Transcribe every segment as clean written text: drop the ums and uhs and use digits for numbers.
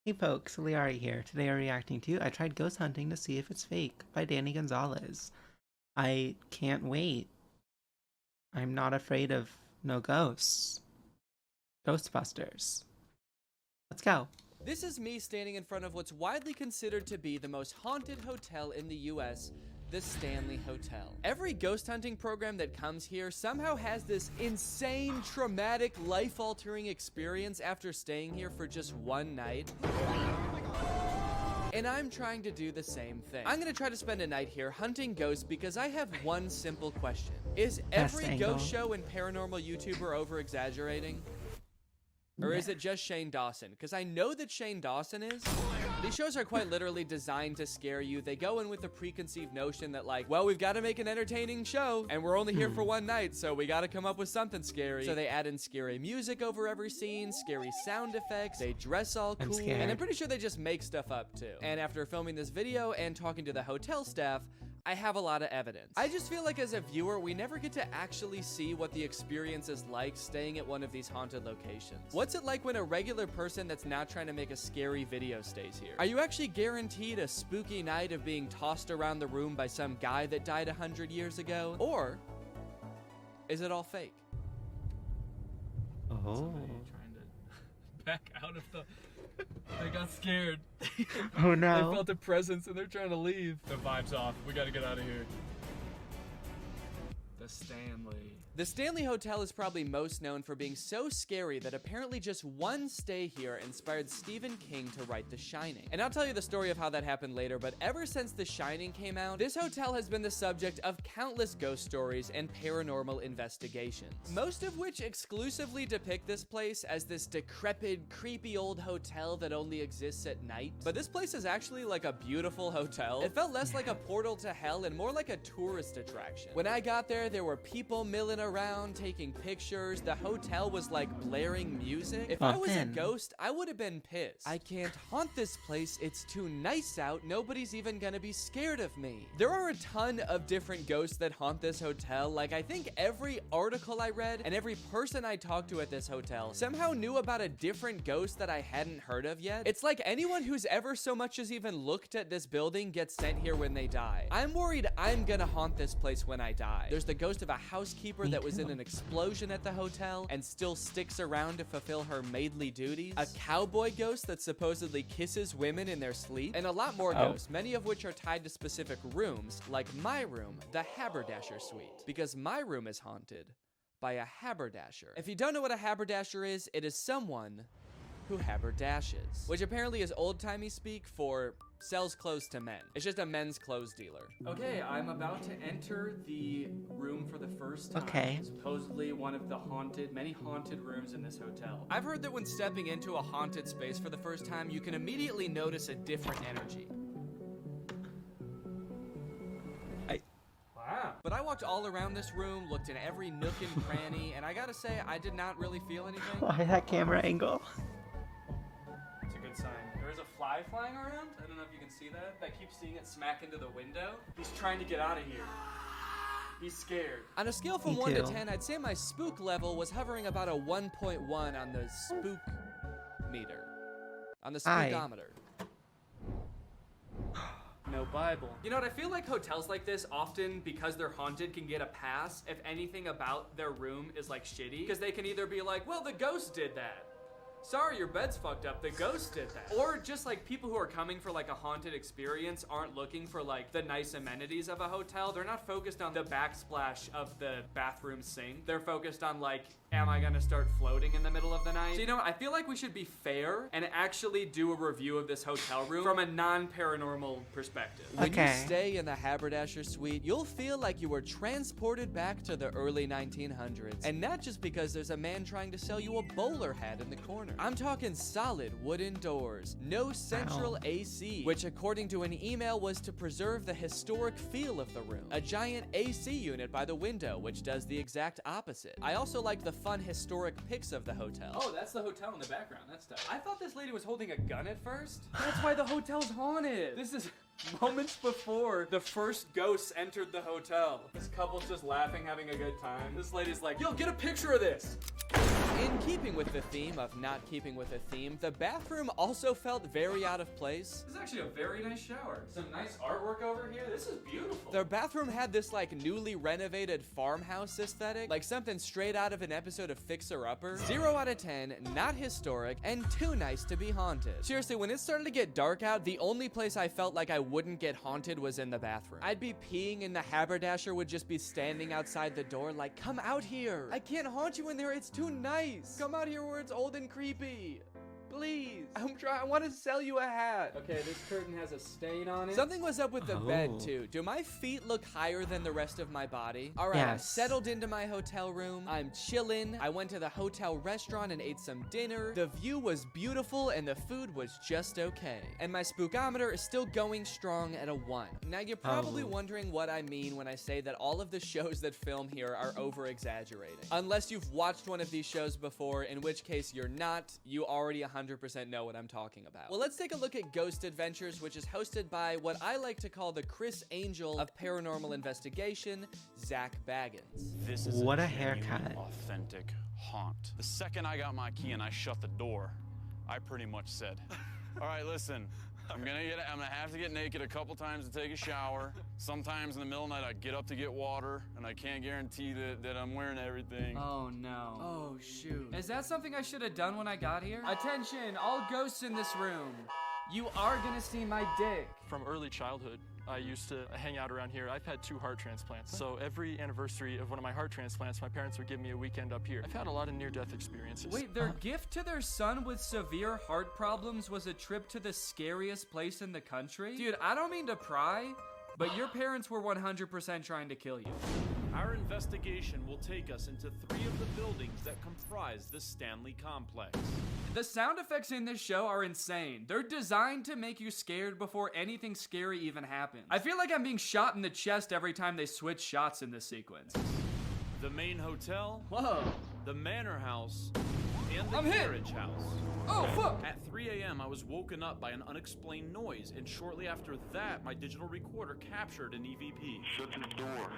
Hey folks, Lyarri here. Today I'm reacting to I Tried Ghost Hunting to See If It's Fake by Danny Gonzalez. I can't wait. I'm not afraid of no ghosts. Ghostbusters. Let's go. This is me standing in front of what's widely considered to be the most haunted hotel in the US, the Stanley Hotel. Every ghost hunting program that comes here somehow has this insane, traumatic, life-altering experience after staying here for just one night. And I'm trying to do the same thing. I'm gonna try to spend a night here hunting ghosts because I have one simple question. Is every ghost show and paranormal YouTuber over-exaggerating? Or is it just Shane Dawson? Because I know that Shane Dawson is. These shows are quite literally designed to scare you. They go in with the preconceived notion that like, well, we've got to make an entertaining show and we're only here for one night, so we got to come up with something scary. So they add in scary music over every scene, scary sound effects, they dress all cool, and I'm pretty sure they just make stuff up too. And after filming this video and talking to the hotel staff, I have a lot of evidence. I just feel like as a viewer, we never get to actually see what the experience is like staying at one of these haunted locations. What's it like when a regular person that's not trying to make a scary video stays here? Are you actually guaranteed a spooky night of being tossed around the room by some guy that died 100 years ago? Or is it all fake? Oh. Somebody trying to back out of the... They got scared. Oh no. They felt a presence and they're trying to leave. The vibe's off. We gotta get out of here. The Stanley. The Stanley Hotel is probably most known for being so scary that apparently just one stay here inspired Stephen King to write The Shining. And I'll tell you the story of how that happened later, but ever since The Shining came out, this hotel has been the subject of countless ghost stories and paranormal investigations, most of which exclusively depict this place as this decrepit, creepy old hotel that only exists at night. But this place is actually like a beautiful hotel. It felt less like a portal to hell and more like a tourist attraction. When I got there were people milling around taking pictures. The hotel was like blaring music. If I was a ghost, I would have been pissed. I can't haunt this place. It's too nice out. Nobody's even gonna be scared of me. There are a ton of different ghosts that haunt this hotel. Like I think every article I read and every person I talked to at this hotel somehow knew about a different ghost that I hadn't heard of yet. It's like anyone who's ever so much as even looked at this building gets sent here when they die. I'm worried I'm gonna haunt this place when I die. There's the ghost of a housekeeper that was in an explosion at the hotel and still sticks around to fulfill her maidly duties, a cowboy ghost that supposedly kisses women in their sleep, and a lot more ghosts, many of which are tied to specific rooms, like my room, the Haberdasher Suite, because my room is haunted by a haberdasher. If you don't know what a haberdasher is, it is someone who haberdashes, which apparently is old-timey speak for sells clothes to men. It's just a men's clothes dealer. Okay, I'm about to enter the room for the first time. Okay. Supposedly one of the many haunted rooms in this hotel. I've heard that when stepping into a haunted space for the first time, you can immediately notice a different energy. Wow. But I walked all around this room, looked in every nook and cranny, and I gotta say, I did not really feel anything. Why that camera angle? It's a good sign. There is a fly flying around. I don't know if you can see that. I keep seeing it smack into the window. He's trying to get out of here. He's scared. On a scale from 1 to 10, I'd say my spook level was hovering about a 1.1 on the spook meter. On the spookometer. No Bible. You know what, I feel like hotels like this often, because they're haunted, can get a pass if anything about their room is like shitty. Because they can either be like, well, the ghost did that. Sorry, your bed's fucked up, the ghost did that. Or just like people who are coming for like a haunted experience aren't looking for like the nice amenities of a hotel. They're not focused on the backsplash of the bathroom sink. They're focused on like, am I gonna start floating in the middle of the night? So you know what, I feel like we should be fair and actually do a review of this hotel room from a non-paranormal perspective. When you stay in the Haberdasher Suite, you'll feel like you were transported back to the early 1900s. And not just because there's a man trying to sell you a bowler hat in the corner. I'm talking solid wooden doors, no central AC, which according to an email was to preserve the historic feel of the room. A giant AC unit by the window, which does the exact opposite. I also like the fun historic pics of the hotel. Oh, that's the hotel in the background. That's tough. I thought this lady was holding a gun at first. That's why the hotel's haunted. This is moments before the first ghosts entered the hotel. This couple's just laughing, having a good time. This lady's like, yo, get a picture of this. In keeping with the theme of not keeping with a theme, the bathroom also felt very out of place. This is actually a very nice shower. Some nice artwork over here. This is beautiful. The bathroom had this like newly renovated farmhouse aesthetic, like something straight out of an episode of Fixer Upper. 0 out of 10, not historic, and too nice to be haunted. Seriously, when it started to get dark out, the only place I felt like I wouldn't get haunted was in the bathroom. I'd be peeing and the haberdasher would just be standing outside the door like, come out here. I can't haunt you in there, it's too nice. Come out here where it's old and creepy. Please. I want to sell you a hat. Okay, this curtain has a stain on it. Something was up with the Oh. bed too. Do my feet look higher than the rest of my body? All right, I Yes. settled into my hotel room. I'm chilling. I went to the hotel restaurant and ate some dinner. The view was beautiful and the food was just okay. And my spookometer is still going strong at a 1. Now you're probably Oh. wondering what I mean when I say that all of the shows that film here are over exaggerating. Unless you've watched one of these shows before, in which case you're not. You already 100% know what I'm talking about. Well, let's take a look at Ghost Adventures, which is hosted by what I like to call the Chris Angel of paranormal investigation, Zach Baggins. This is What a genuine, haircut. authentic haunt. The second I got my key and I shut the door, I pretty much said, all right, listen, I'm gonna have to get naked a couple times to take a shower. Sometimes in the middle of the night I get up to get water, and I can't guarantee that I'm wearing everything. Oh no. Oh, shoot. Is that something I should have done when I got here? Attention, all ghosts in this room. You are gonna see my dick. From early childhood, I used to hang out around here. I've had 2 heart transplants. So every anniversary of one of my heart transplants, my parents would give me a weekend up here. I've had a lot of near-death experiences. Wait, their gift to their son with severe heart problems was a trip to the scariest place in the country? Dude, I don't mean to pry, but your parents were 100% trying to kill you. Our investigation will take us into 3 of the buildings that comprise the Stanley Complex. The sound effects in this show are insane. They're designed to make you scared before anything scary even happens. I feel like I'm being shot in the chest every time they switch shots in this sequence. The main hotel, Whoa. the manor house, and the I'm hit. carriage house. Oh, fuck. At 3 a.m., I was woken up by an unexplained noise, and shortly after that, my digital recorder captured an EVP. Shut the door.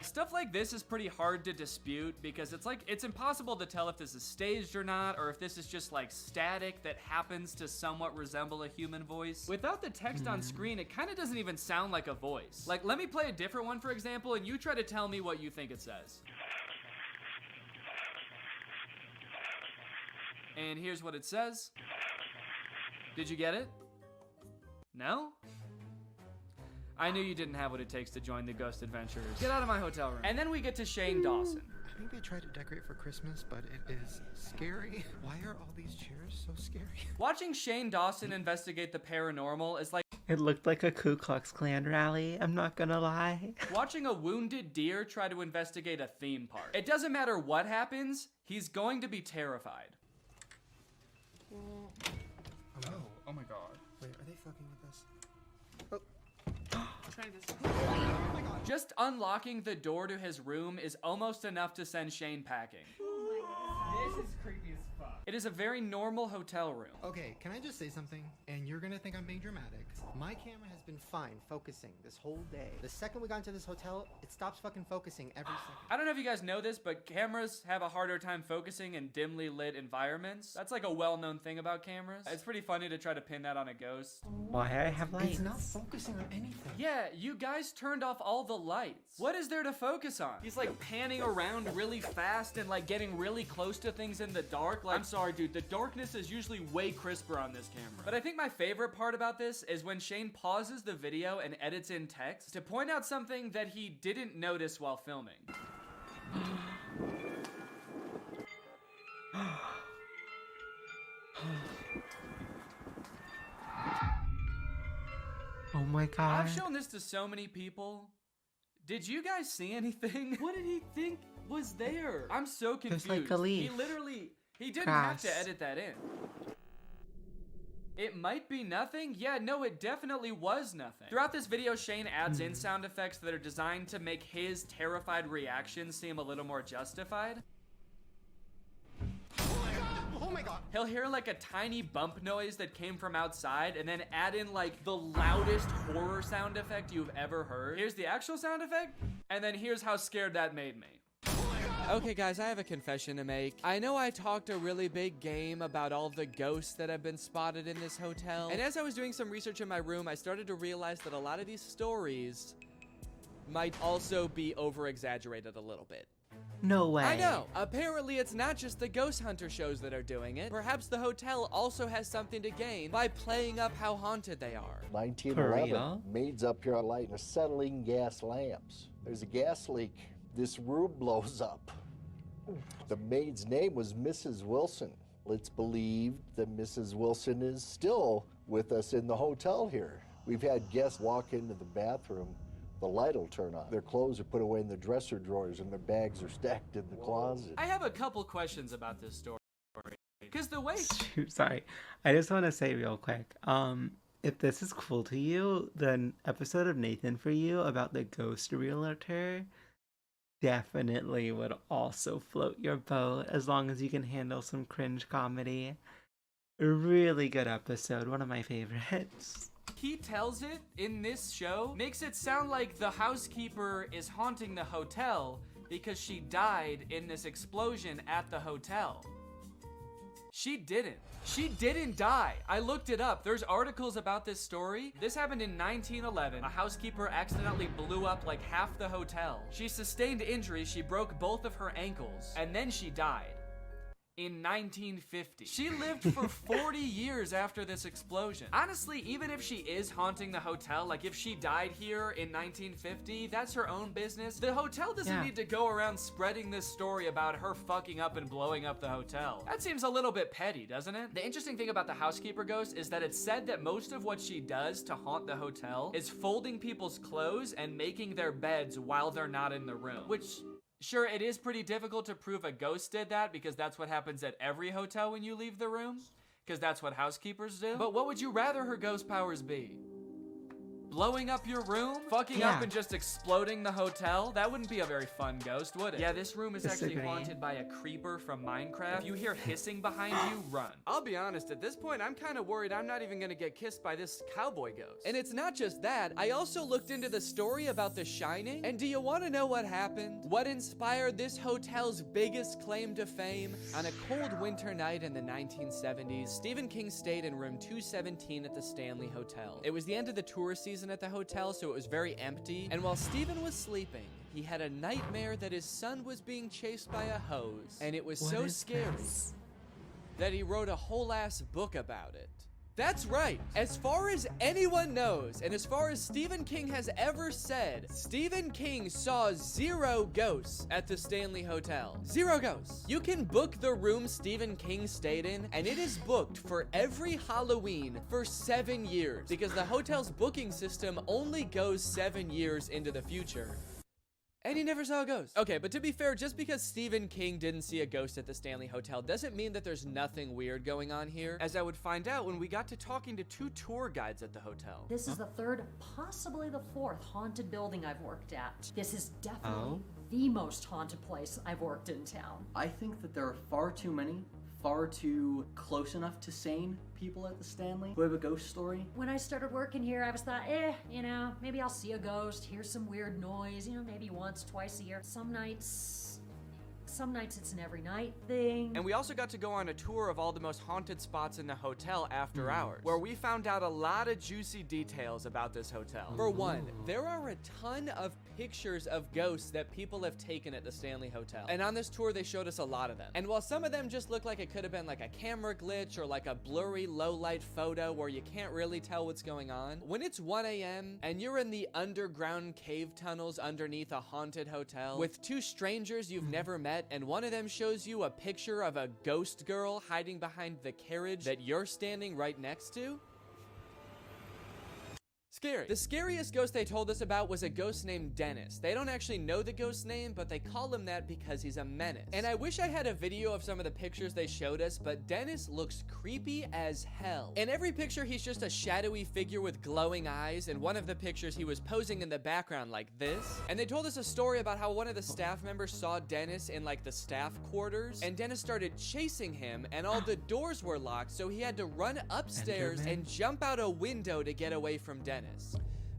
Stuff like this is pretty hard to dispute because it's impossible to tell if this is staged or not, or if this is just like static that happens to somewhat resemble a human voice. Without the text on screen, it kind of doesn't even sound like a voice. Like, let me play a different one, for example, and you try to tell me what you think it says. And here's what it says. Did you get it? No? I knew you didn't have what it takes to join the Ghost Adventures. Get out of my hotel room. And then we get to Shane Dawson. Maybe I tried to decorate for Christmas, but it is scary. Why are all these chairs so scary? Watching Shane Dawson investigate the paranormal is like It looked like a Ku Klux Klan rally, I'm not gonna lie. watching a wounded deer try to investigate a theme park. It doesn't matter what happens, he's going to be terrified. Oh my god. Wait, are they fucking with us? Just unlocking the door to his room is almost enough to send Shane packing. This is creepy as fuck. It is a very normal hotel room. Okay, can I just say something? And you're gonna think I'm being dramatic. My camera has been fine focusing this whole day. The second we got into this hotel, it stops fucking focusing every second. I don't know if you guys know this, but cameras have a harder time focusing in dimly lit environments. That's like a well-known thing about cameras. It's pretty funny to try to pin that on a ghost. Why I have lights? It's not focusing on anything. Yeah, you guys turned off all the lights. What is there to focus on? He's like panning around really fast and like getting really close to things in the dark. Like, I'm sorry, dude, the darkness is usually way crisper on this camera. But I think my favorite part about this is when Shane pauses the video and edits in text to point out something that he didn't notice while filming. Oh my god. I've shown this to so many people. Did you guys see anything? What did he think was there? I'm so confused. There's like a leaf. He didn't have to Grass. edit that in. It might be nothing. Yeah, no, it definitely was nothing. Throughout this video, Shane adds in sound effects that are designed to make his terrified reaction seem a little more justified. Oh my god! He'll he'll hear like a tiny bump noise that came from outside and then add in like the loudest horror sound effect you've ever heard. Here's the actual sound effect, and then here's how scared that made me. Okay guys, I have a confession to make. I know I talked a really big game about all the ghosts that have been spotted in this hotel, and as I was doing some research in my room, I started to realize that a lot of these stories might also be over-exaggerated a little bit. No way. I know. Apparently, it's not just the ghost hunter shows that are doing it. Perhaps the hotel also has something to gain by playing up how haunted they are. 1911, maids up here are lighting acetylene gas lamps. There's a gas leak. This room blows up. The maid's name was Mrs. Wilson. It's believed that Mrs. Wilson is still with us in the hotel here. We've had guests walk into the bathroom, the light will turn on. Their clothes are put away in the dresser drawers and their bags are stacked in the closet. I have a couple questions about this story. Because the way... Sorry. I just want to say real quick. If this is cool to you, the episode of Nathan for You about the ghost realtor definitely would also float your boat as long as you can handle some cringe comedy. A really good episode, one of my favorites. He tells it in this show, makes it sound like the housekeeper is haunting the hotel because she died in this explosion at the hotel. She didn't. She didn't die. I looked it up. There's articles about this story. This happened in 1911. A housekeeper accidentally blew up like half the hotel. She sustained injuries. She broke both of her ankles, and then she died. In 1950. She lived for 40 years after this explosion. Honestly, even if she is haunting the hotel, like if she died here in 1950, that's her own business. The hotel doesn't need to go around spreading this story about her fucking up and blowing up the hotel. That seems a little bit petty, doesn't it? The interesting thing about the housekeeper ghost is that it's said that most of what she does to haunt the hotel is folding people's clothes and making their beds while they're not in the room, which... Sure, it is pretty difficult to prove a ghost did that because that's what happens at every hotel when you leave the room, because that's what housekeepers do. But what would you rather her ghost powers be? Blowing up your room? Fucking up and just exploding the hotel? That wouldn't be a very fun ghost, would it? Yeah, this room is actually haunted by a creeper from Minecraft. If you hear hissing behind you, run. I'll be honest, at this point, I'm kind of worried I'm not even gonna get kissed by this cowboy ghost. And it's not just that. I also looked into the story about The Shining, and do you want to know what happened? What inspired this hotel's biggest claim to fame? On a cold winter night in the 1970s, Stephen King stayed in room 217 at the Stanley Hotel. It was the end of the tourist season at the hotel, so it was very empty, and while Stephen was sleeping, he had a nightmare that his son was being chased by a hose, and it was so scary that he wrote a whole ass book about it. That's right. As far as anyone knows, and as far as Stephen King has ever said, Stephen King saw 0 ghosts at the Stanley Hotel. 0 ghosts. You can book the room Stephen King stayed in, and it is booked for every Halloween for 7 years, because the hotel's booking system only goes 7 years into the future. And he never saw a ghost. Okay, but to be fair, just because Stephen King didn't see a ghost at the Stanley Hotel doesn't mean that there's nothing weird going on here, as I would find out when we got to talking to 2 tour guides at the hotel. This is the 3rd, possibly the 4th haunted building I've worked at. This is definitely the most haunted place I've worked in town. I think that there are far too many, far too close enough to sane people at the Stanley who have a ghost story. When I started working here, I was thought, you know, maybe I'll see a ghost, hear some weird noise, you know, maybe once, twice a year. Some nights it's an every night thing. And we also got to go on a tour of all the most haunted spots in the hotel after hours, where we found out a lot of juicy details about this hotel. For one, there are a ton of pictures of ghosts that people have taken at the Stanley Hotel. And on this tour, they showed us a lot of them. And while some of them just look like it could have been like a camera glitch or like a blurry low light photo where you can't really tell what's going on, when it's 1 a.m. and you're in the underground cave tunnels underneath a haunted hotel with 2 strangers you've never met, and one of them shows you a picture of a ghost girl hiding behind the carriage that you're standing right next to, it's scary. The scariest ghost they told us about was a ghost named Dennis. They don't actually know the ghost's name, but they call him that because he's a menace. And I wish I had a video of some of the pictures they showed us, but Dennis looks creepy as hell. In every picture, he's just a shadowy figure with glowing eyes. In one of the pictures, he was posing in the background like this. And they told us a story about how one of the staff members saw Dennis in like the staff quarters, and Dennis started chasing him, and all the doors were locked, so he had to run upstairs and jump out a window to get away from Dennis.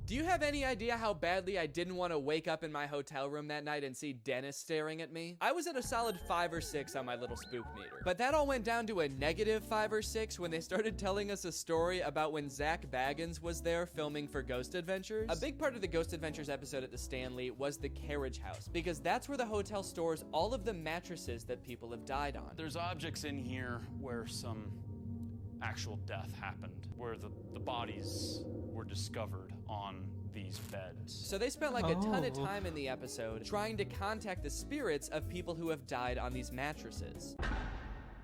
Do you have any idea how badly I didn't want to wake up in my hotel room that night and see Dennis staring at me? I was at a solid 5 or 6 on my little spook meter. But that all went down to a negative 5 or 6 when they started telling us a story about when Zach Baggins was there filming for Ghost Adventures. A big part of the Ghost Adventures episode at the Stanley was the carriage house, because that's where the hotel stores all of the mattresses that people have died on. There's objects in here where some actual death happened, where the bodies were discovered on these beds. So they spent like a ton of time in the episode trying to contact the spirits of people who have died on these mattresses.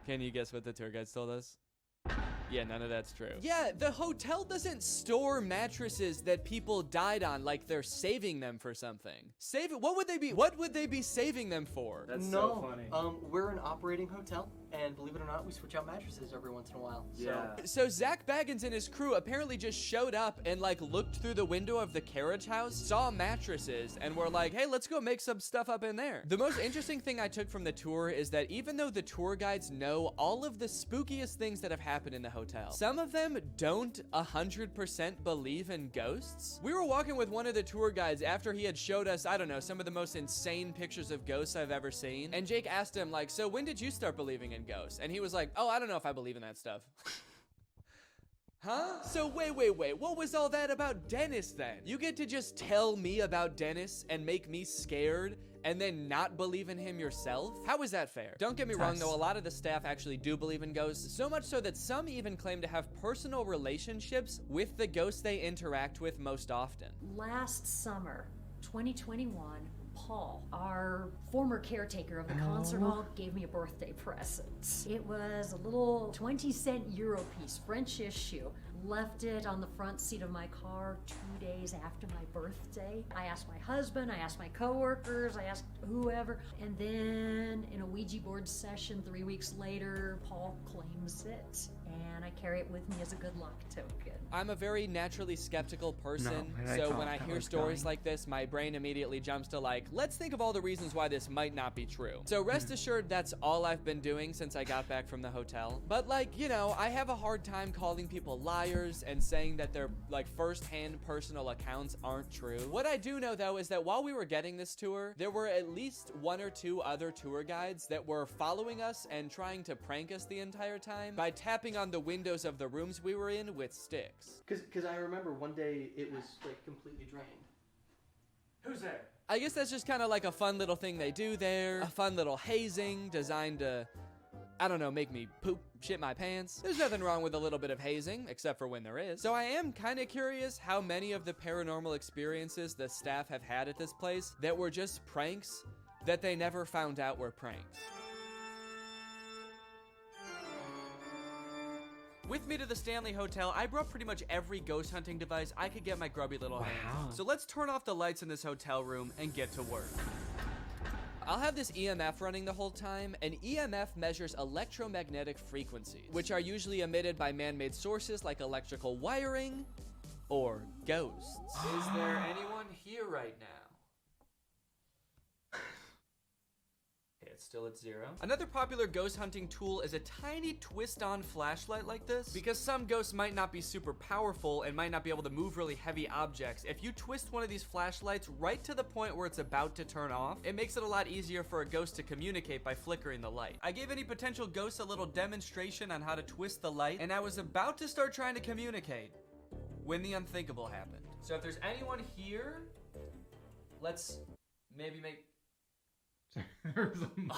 Can you guess what the tour guides told us? Yeah, none of that's true. Yeah, the hotel doesn't store mattresses that people died on like they're saving them for something. Save it. What would they be saving them for? That's so funny. We're an operating hotel, and believe it or not, we switch out mattresses every once in a while. So Zach Baggins and his crew apparently just showed up and like looked through the window of the carriage house, saw mattresses, and were like, hey, let's go make some stuff up in there. The most interesting thing I took from the tour is that even though the tour guides know all of the spookiest things that have happened in the hotel, some of them don't 100% believe in ghosts. We were walking with one of the tour guides after he had showed us, I don't know, some of the most insane pictures of ghosts I've ever seen. And Jake asked him like, so when did you start believing in ghosts? And he was like, oh, I don't know if I believe in that stuff. Huh? So wait, what was all that about Dennis then? You get to just tell me about Dennis and make me scared and then not believe in him yourself? How is that fair? Don't get me wrong though, a lot of the staff actually do believe in ghosts, so much so that some even claim to have personal relationships with the ghosts they interact with most often. Last summer, 2021, Paul, our former caretaker of the concert hall, gave me a birthday present. It was a little 20-cent Euro piece, French issue. Left it on the front seat of my car 2 days after my birthday. I asked my husband, I asked my coworkers, I asked whoever, and then in a Ouija board session 3 weeks later, Paul claims it, and I carry it with me as a good luck token. I'm a very naturally skeptical person, so when I hear stories like this, my brain immediately jumps to like, let's think of all the reasons why this might not be true. So rest assured, that's all I've been doing since I got back from the hotel. But like, you know, I have a hard time calling people liars and saying that their like first-hand personal accounts aren't true. What I do know though is that while we were getting this tour, there were at least 1 or 2 other tour guides that were following us and trying to prank us the entire time by tapping on the windows of the rooms we were in with sticks. Because I remember one day it was like completely drained. Who's there? I guess that's just kind of like a fun little thing they do there. A fun little hazing designed to, I don't know, make me shit my pants. There's nothing wrong with a little bit of hazing, except for when there is. So I am kind of curious how many of the paranormal experiences the staff have had at this place that were just pranks that they never found out were pranks. With me to the Stanley Hotel, I brought pretty much every ghost hunting device I could get my grubby little hands on. So let's turn off the lights in this hotel room and get to work. I'll have this EMF running the whole time. An EMF measures electromagnetic frequencies, which are usually emitted by man-made sources like electrical wiring or ghosts. Is there anyone here right now? It's still at 0. Another popular ghost hunting tool is a tiny twist-on flashlight like this. Because some ghosts might not be super powerful and might not be able to move really heavy objects, if you twist one of these flashlights right to the point where it's about to turn off, it makes it a lot easier for a ghost to communicate by flickering the light. I gave any potential ghosts a little demonstration on how to twist the light, and I was about to start trying to communicate when the unthinkable happened. So if there's anyone here, let's maybe make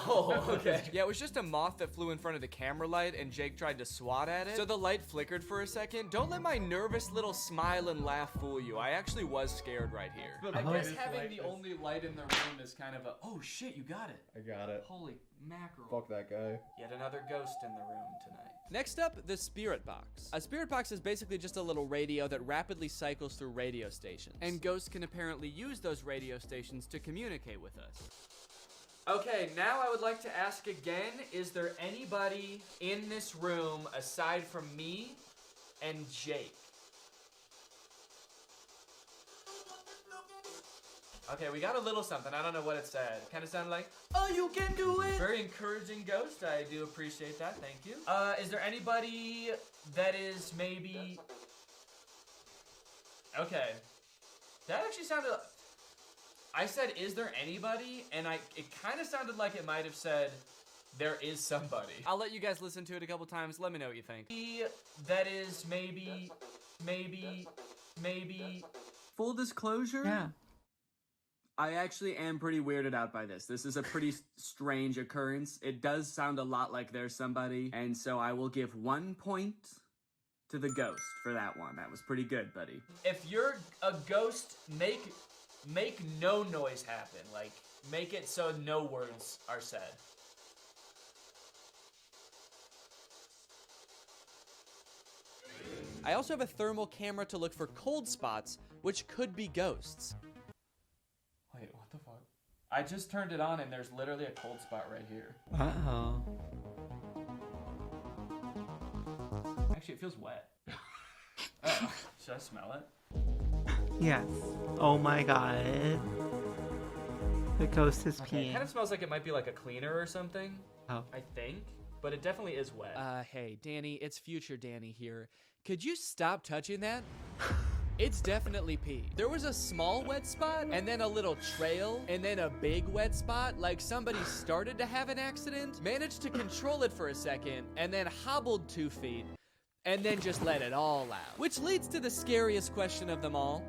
Oh, okay. Yeah, it was just a moth that flew in front of the camera light and Jake tried to swat at it. So the light flickered for a second. Don't let my nervous little smile and laugh fool you. I actually was scared right here. But I guess having the only light in the room is kind of a, oh shit, you got it. I got it. Holy mackerel. Fuck that guy. Yet another ghost in the room tonight. Next up, the spirit box. A spirit box is basically just a little radio that rapidly cycles through radio stations. And ghosts can apparently use those radio stations to communicate with us. Okay, now I would like to ask again, is there anybody in this room aside from me and Jake? Okay, we got a little something. I don't know what it said. Kind of sounded like, oh, you can do it. Very encouraging ghost. I do appreciate that. Thank you. Is there anybody that is maybe... Okay. That actually sounded... I said, is there anybody? And it kind of sounded like it might have said, there is somebody. I'll let you guys listen to it a couple times. Let me know what you think. That is maybe... Full disclosure? Yeah. I actually am pretty weirded out by this. This is a pretty strange occurrence. It does sound a lot like there's somebody, and so I will give 1 point to the ghost for that one. That was pretty good, buddy. If you're a ghost, make no noise happen. Like, make it so no words are said. I also have a thermal camera to look for cold spots, which could be ghosts. Wait, what the fuck? I just turned it on and there's literally a cold spot right here. Uh-oh. Actually, it feels wet. Oh, should I smell it? Yes. Oh my god. The ghost is peeing. It kind of smells like it might be like a cleaner or something. Oh. I think. But it definitely is wet. Hey, Danny, it's future Danny here. Could you stop touching that? It's definitely pee. There was a small wet spot, and then a little trail, and then a big wet spot, like somebody started to have an accident, managed to control it for a second, and then hobbled 2 feet, and then just let it all out. Which leads to the scariest question of them all.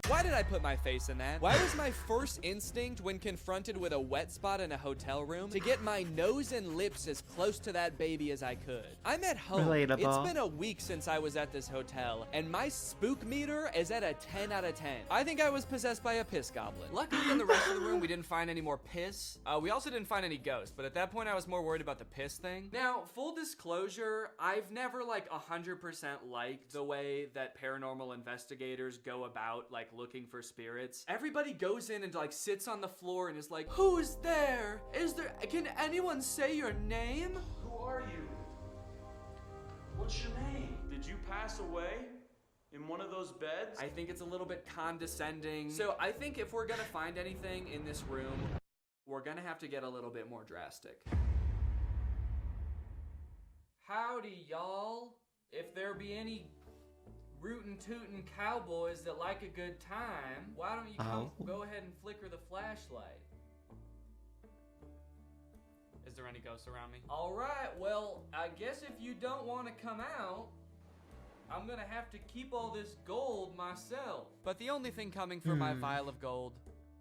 Why did I put my face in that? Why was my first instinct when confronted with a wet spot in a hotel room to get my nose and lips as close to that baby as I could? I'm at home. Relatable. It's been a week since I was at this hotel, and my spook meter is at a 10 out of 10. I think I was possessed by a piss goblin. Luckily, in the rest of the room, we didn't find any more piss. We also didn't find any ghosts, but at that point, I was more worried about the piss thing. Now, full disclosure, I've never, 100% liked the way that paranormal investigators go about, looking for spirits. Everybody goes in and sits on the floor and is like, who's there? Can anyone say your name? Who are you? What's your name? Did you pass away in one of those beds? I think it's a little bit condescending. So I think if we're gonna find anything in this room, we're gonna have to get a little bit more drastic. Howdy, y'all. If there be any rootin' tootin' cowboys that like a good time, why don't you go ahead and flicker the flashlight? Is there any ghosts around me? Alright, well, I guess if you don't want to come out, I'm gonna have to keep all this gold myself. But the only thing coming from my vial of gold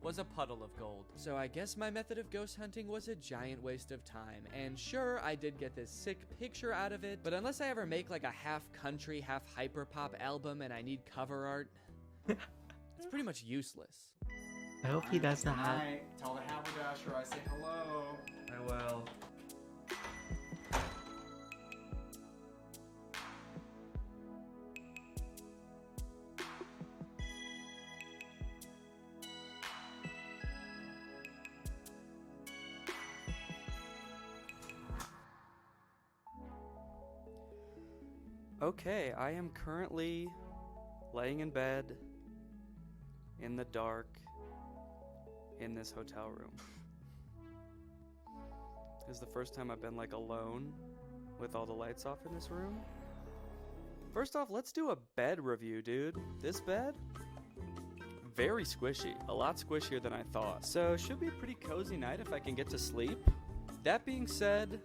was a puddle of gold. So I guess my method of ghost hunting was a giant waste of time. And sure, I did get this sick picture out of it, but unless I ever make a half country, half hyperpop album and I need cover art, it's pretty much useless. I hope he does not. Tell the haberdasher I say hello. I will. Okay, I am currently laying in bed in the dark in this hotel room. This is the first time I've been alone with all the lights off in this room. First off, let's do a bed review, dude. This bed? Very squishy. A lot squishier than I thought. So should be a pretty cozy night if I can get to sleep. That being said,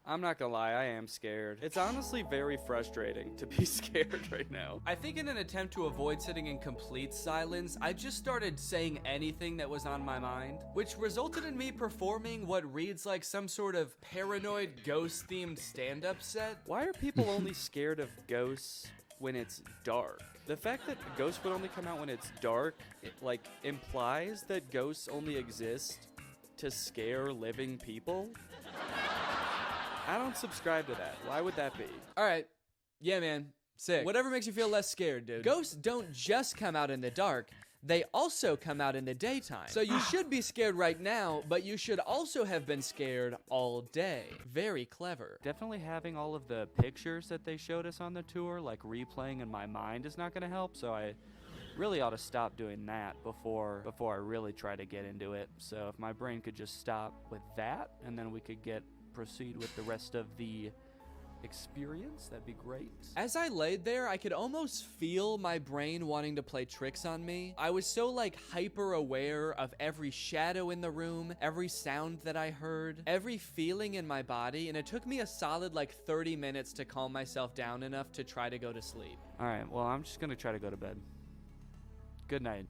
I'm not gonna lie, I am scared. It's honestly very frustrating to be scared right now. I think in an attempt to avoid sitting in complete silence, I just started saying anything that was on my mind, which resulted in me performing what reads like some sort of paranoid ghost-themed stand-up set. Why are people only scared of ghosts when it's dark? The fact that ghosts would only come out when it's dark, like, implies that ghosts only exist to scare living people? I don't subscribe to that. Why would that be? All right. Yeah, man. Sick. Whatever makes you feel less scared, dude. Ghosts don't just come out in the dark. They also come out in the daytime. So you should be scared right now, but you should also have been scared all day. Very clever. Definitely having all of the pictures that they showed us on the tour, like replaying in my mind, is not gonna help, so I really ought to stop doing that before I really try to get into it. So if my brain could just stop with that, and then we could proceed with the rest of the experience, that'd be great. As I laid there, I could almost feel my brain wanting to play tricks on me. I was so like hyper aware of every shadow in the room, every sound that I heard, every feeling in my body, and it took me a solid like 30 minutes to calm myself down enough to try to go to sleep. All right, well, I'm just gonna try to go to bed. Good night.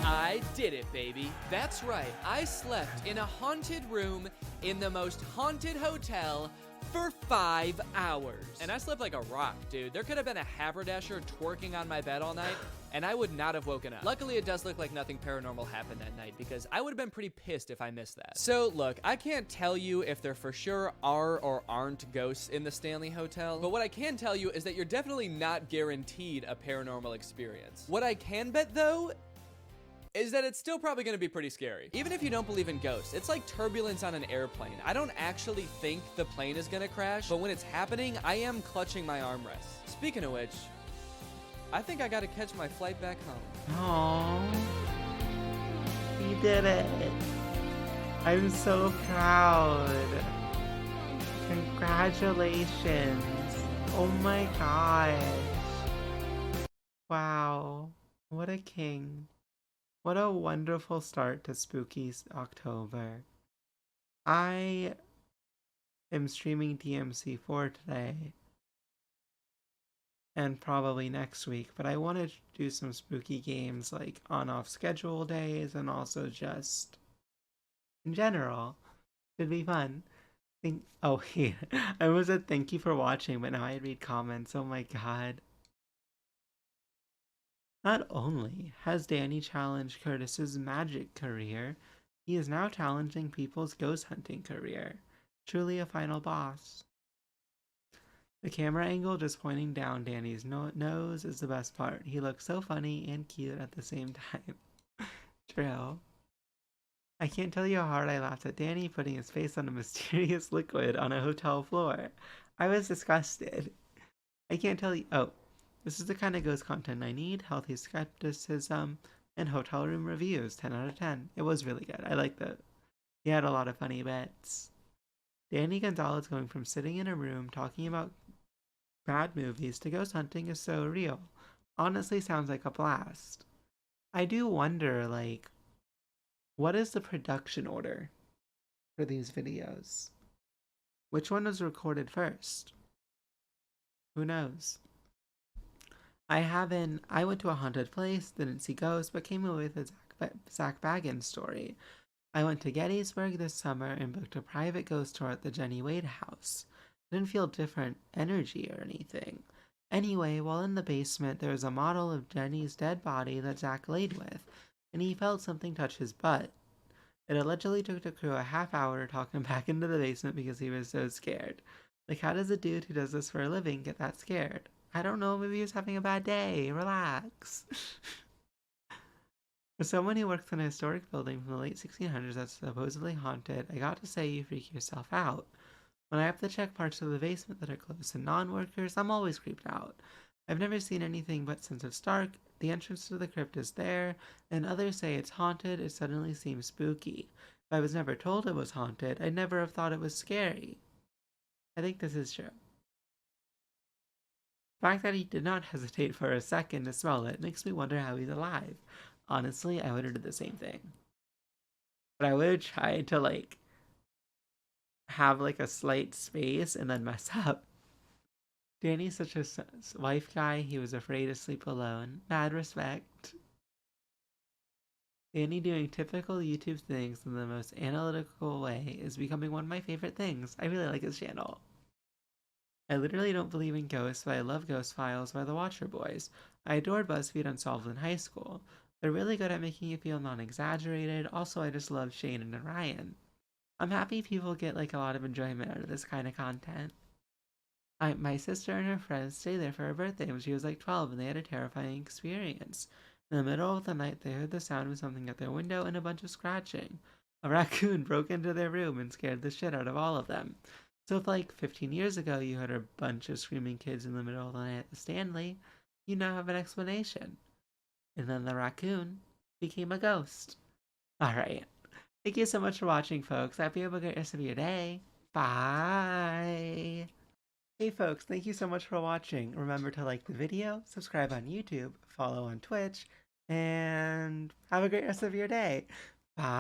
I did it, baby. That's right. I slept in a haunted room in the most haunted hotel for 5 hours. And I slept like a rock, dude. There could have been a haberdasher twerking on my bed all night, and I would not have woken up. Luckily, it does look like nothing paranormal happened that night, because I would have been pretty pissed if I missed that. So, look, I can't tell you if there for sure are or aren't ghosts in the Stanley Hotel, but what I can tell you is that you're definitely not guaranteed a paranormal experience. What I can bet, though, is that it's still probably gonna be pretty scary. Even if you don't believe in ghosts, it's like turbulence on an airplane. I don't actually think the plane is gonna crash, but when it's happening, I am clutching my armrest. Speaking of which, I think I gotta catch my flight back home. Aww. You did it. I'm so proud. Congratulations. Oh my gosh. Wow. What a king. What a wonderful start to spooky October. I am streaming DMC4 today, and probably next week, but I want to do some spooky games like on-off schedule days, and also just in general. It'd be fun. Oh, here. I was at thank you for watching, but now I read comments. Oh my god. Not only has Danny challenged Curtis's magic career, he is now challenging people's ghost hunting career. Truly a final boss. The camera angle just pointing down Danny's nose is the best part. He looks so funny and cute at the same time. True. I can't tell you how hard I laughed at Danny putting his face on a mysterious liquid on a hotel floor. I was disgusted. I can't tell you. Oh. This is the kind of ghost content I need. Healthy skepticism and hotel room reviews. 10 out of 10. It was really good. I liked it. He had a lot of funny bits. Danny Gonzalez going from sitting in a room talking about bad movies to ghost hunting is so real. Honestly, sounds like a blast. I do wonder, like, what is the production order for these videos? Which one was recorded first? Who knows? I went to a haunted place, didn't see ghosts, but came away with a Zach Baggins story. I went to Gettysburg this summer and booked a private ghost tour at the Jenny Wade house. Didn't feel different energy or anything. Anyway, while in the basement, there was a model of Jenny's dead body that Zach laid with, and he felt something touch his butt. It allegedly took the crew a half hour to talk him back into the basement because he was so scared. Like, how does a dude who does this for a living get that scared? I don't know, maybe he was having a bad day. Relax. For someone who works in a historic building from the late 1600s that's supposedly haunted, I got to say you freak yourself out. When I have to check parts of the basement that are closed to non-workers, I'm always creeped out. I've never seen anything but since it's dark, the entrance to the crypt is there, and others say it's haunted, it suddenly seems spooky. If I was never told it was haunted, I'd never have thought it was scary. I think this is true. The fact that he did not hesitate for a second to smell it makes me wonder how he's alive. Honestly, I would have did the same thing. But I would have tried to, like, have, like, a slight space and then mess up. Danny's such a wife guy, he was afraid to sleep alone. Mad respect. Danny doing typical YouTube things in the most analytical way is becoming one of my favorite things. I really like his channel. I literally don't believe in ghosts, but I love Ghost Files by the Watcher Boys. I adored BuzzFeed Unsolved in high school. They're really good at making you feel non-exaggerated. Also, I just love Shane and Ryan. I'm happy people get like a lot of enjoyment out of this kind of content. My sister and her friends stayed there for her birthday when she was like 12, and they had a terrifying experience. In the middle of the night, they heard the sound of something at their window and a bunch of scratching. A raccoon broke into their room and scared the shit out of all of them. So if like 15 years ago you heard a bunch of screaming kids in the middle of the night at the Stanley, you now have an explanation. And then the raccoon became a ghost. Alright. Thank you so much for watching, folks. I hope you have a great rest of your day. Bye! Hey folks, thank you so much for watching. Remember to like the video, subscribe on YouTube, follow on Twitch, and have a great rest of your day. Bye!